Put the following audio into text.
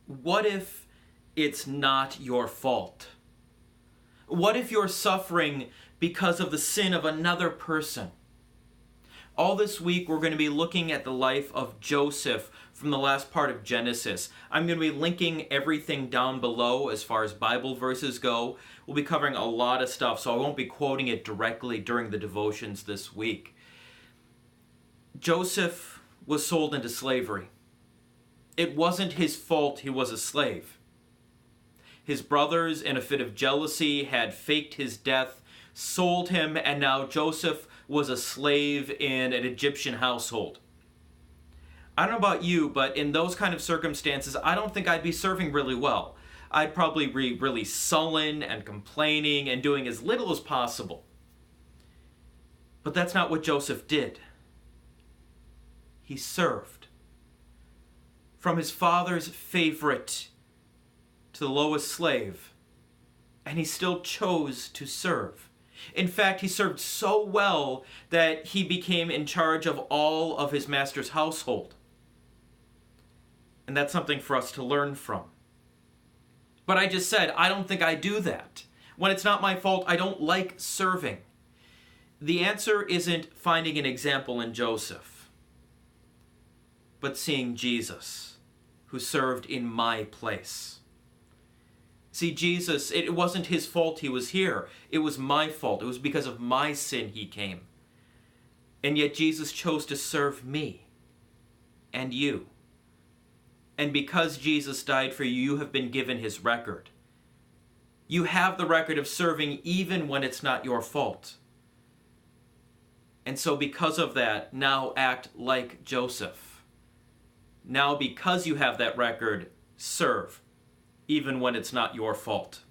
What if it's not your fault? What if you're suffering because of the sin of another person? All this week, we're going to be looking at the life of Joseph from the last part of Genesis. I'm going to be linking everything down below as far as Bible verses go. We'll be covering a lot of stuff, so I won't be quoting it directly during the devotions this week. Joseph was sold into slavery. It wasn't his fault he was a slave. His brothers, in a fit of jealousy, had faked his death, sold him, and now Joseph was a slave in an Egyptian household. I don't know about you, but in those kind of circumstances, I don't think I'd be serving really well. I'd probably be really sullen and complaining and doing as little as possible. But that's not what Joseph did. He served. From his father's favorite to the lowest slave, and he still chose to serve. In fact, he served so well that he became in charge of all of his master's household. And that's something for us to learn from. But I just said, I don't think I do that. When it's not my fault, I don't like serving. The answer isn't finding an example in Joseph, but seeing Jesus, who served in my place. See, Jesus, it wasn't his fault he was here. It was my fault. It was because of my sin he came. And yet Jesus chose to serve me and you. And because Jesus died for you, you have been given his record. You have the record of serving even when it's not your fault. And so because of that, now act like Joseph. Now because you have that record, serve, even when it's not your fault.